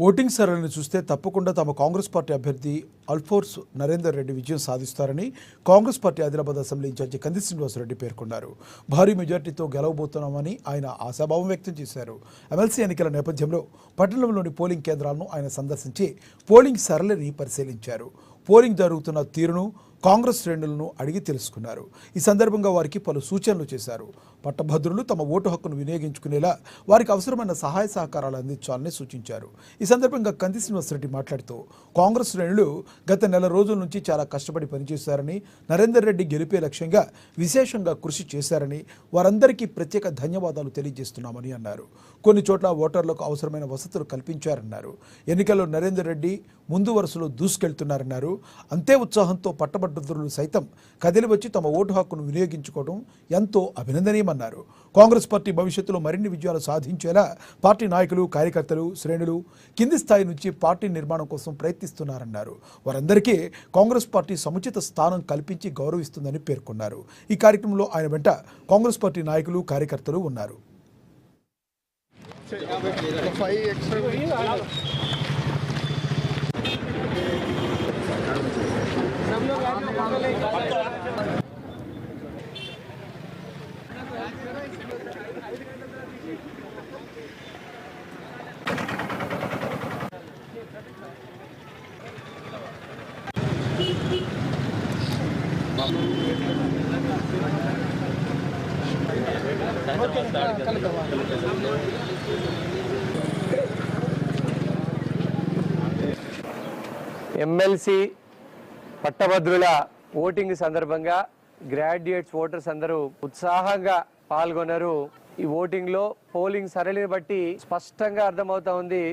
Voting సరళిని చూస్తే తప్పకుండా తమ కాంగ్రెస్ పార్టీ అభ్యర్థి అల్ఫోర్స్ నరేందర్ రెడ్డి విజయం సాధిస్తారని Congress party Adilabad assembly incharge Kandi Srinivasa Reddy పేర్కొన్నారు. భారీ మెజార్టీతో గెలవబోతున్నామని ఆయన ఆశాభావం వ్యక్తం చేశారు. ఎమ్మెల్సీ ఎన్నికల నేపథ్యంలో పట్టణంలోని పోలింగ్ కేంద్రాలను ఆయన సందర్శించి పోలింగ్ సరళిని పరిశీలించారు. పోలింగ్ జరుగుతున్న తీరును కాంగ్రెస్ శ్రేణులను అడిగి తెలుసుకున్నారు. ఈ సందర్భంగా వారికి పలు సూచనలు చేశారు. పట్టభద్రులు తమ ఓటు హక్కును వినియోగించుకునేలా వారికి అవసరమైన సహాయ సహకారాలు అందించాలని సూచించారు. ఈ సందర్భంగా కంది శ్రీనివాసరెడ్డి మాట్లాడుతూ కాంగ్రెస్ శ్రేణులు గత నెల రోజుల నుంచి చాలా కష్టపడి పనిచేశారని, నరేందర్ రెడ్డి గెలిపే లక్ష్యంగా విశేషంగా కృషి చేశారని, వారందరికీ ప్రత్యేక ధన్యవాదాలు తెలియజేస్తున్నామని అన్నారు. కొన్ని చోట్ల ఓటర్లకు అవసరమైన వసతులు కల్పించారన్నారు. ఎన్నికల్లో నరేందర్ రెడ్డి ముందు వరుసలో దూసుకెళ్తున్నారన్నారు. అంతే ఉత్సాహంతో పట్టభద్రులు సైతం కదిలి వచ్చి తమ ఓటు హక్కును వినియోగించుకోవడం ఎంతో అభినందనీయమన్నారు. కాంగ్రెస్ పార్టీ భవిష్యత్తులో మరిన్ని విజయాలు సాధించేలా పార్టీ నాయకులు, కార్యకర్తలు, శ్రేణులు కింది స్థాయి నుంచి పార్టీ నిర్మాణం కోసం ప్రయత్నిస్తున్నారన్నారు. వారందరికీ కాంగ్రెస్ పార్టీ సముచిత స్థానం కల్పించి గౌరవిస్తుందని పేర్కొన్నారు. ఈ కార్యక్రమంలో ఆయన వెంట కాంగ్రెస్ పార్టీ నాయకులు, కార్యకర్తలు ఉన్నారు. ఎమ్మెల్సీ పట్టభద్రుల ఓటింగ్ సందర్భంగా గ్రాడ్యుయేట్స్ ఓటర్స్ అందరూ ఉత్సాహంగా పాల్గొన్నారు. ఈ ఓటింగ్ లో పోలింగ్ సరళిని బట్టి స్పష్టంగా అర్థమవుతా ఉంది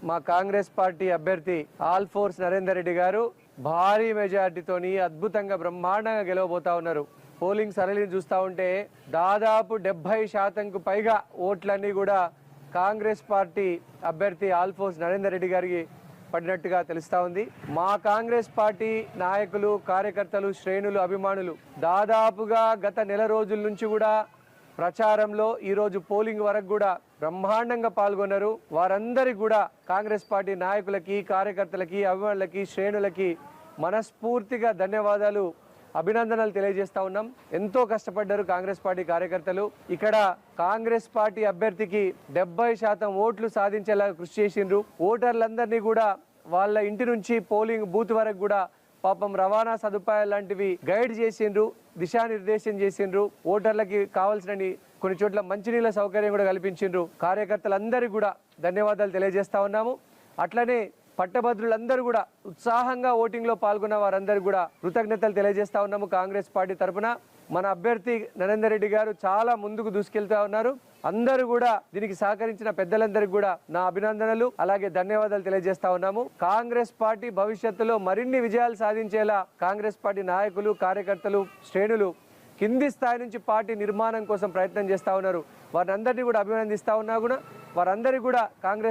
మా కాంగ్రెస్ పార్టీ అభ్యర్థి ఆల్ఫోర్స్ నరేందర్ రెడ్డి గారు భారీ మెజార్టీతోని అద్భుతంగా బ్రహ్మాండంగా గెలవబోతా ఉన్నారు. పోలింగ్ సరళిని చూస్తూ ఉంటే దాదాపు 70% పైగా ఓట్లన్నీ కూడా కాంగ్రెస్ పార్టీ అభ్యర్థి ఆల్ఫోర్స్ నరేందర్ రెడ్డి గారికి పడినట్టుగా తెలుస్తా ఉంది. మా కాంగ్రెస్ పార్టీ నాయకులు, కార్యకర్తలు, శ్రేణులు, అభిమానులు దాదాపుగా గత నెల రోజుల నుంచి కూడా ప్రచారంలో ఈరోజు పోలింగ్ వరకు కూడా బ్రహ్మాండంగా పాల్గొన్నారు. వారందరికీ కూడా కాంగ్రెస్ పార్టీ నాయకులకి, కార్యకర్తలకి, అభిమానులకి, శ్రేణులకి మనస్ఫూర్తిగా ధన్యవాదాలు, అభినందనలు తెలియజేస్తా ఉన్నాం. ఎంతో కష్టపడ్డారు కాంగ్రెస్ పార్టీ కార్యకర్తలు. ఇక్కడ కాంగ్రెస్ పార్టీ అభ్యర్థికి 70% ఓట్లు సాధించేలా కృషి చేసిండ్రు. ఓటర్లందరినీ కూడా వాళ్ళ ఇంటి నుంచి పోలింగ్ బూత్ వరకు కూడా పాపం రవాణా సదుపాయాలు లాంటివి గైడ్ చేసిండ్రు, దిశానిర్దేశం చేసిండ్రు. ఓటర్లకి కావాల్సిన కొన్ని చోట్ల మంచినీళ్ళ సౌకర్యం కూడా కల్పించిండ్రు. కార్యకర్తలందరికీ కూడా ధన్యవాదాలు తెలియజేస్తా ఉన్నాము. అట్లనే పట్టభద్రులందరూ కూడా ఉత్సాహంగా ఓటింగ్ లో పాల్గొన్న వారందరూ కూడా కృతజ్ఞతలు తెలియజేస్తా ఉన్నాము. కాంగ్రెస్ పార్టీ తరఫున మన అభ్యర్థి నరేందర్ రెడ్డి గారు చాలా ముందుకు దూసుకెళ్తా ఉన్నారు. అందరూ కూడా దీనికి సహకరించిన పెద్దలందరికీ కూడా నా అభినందనలు, అలాగే ధన్యవాదాలు తెలియజేస్తా ఉన్నాము. కాంగ్రెస్ పార్టీ భవిష్యత్తులో మరిన్ని విజయాలు సాధించేలా కాంగ్రెస్ పార్టీ నాయకులు, కార్యకర్తలు, శ్రేణులు కింది స్థాయి నుంచి పార్టీ నిర్మాణం కోసం ప్రయత్నం చేస్తా ఉన్నారు. వారందరినీ కూడా అభినందిస్తా ఉన్నా కూడా వారందరికీ కూడా కాంగ్రెస్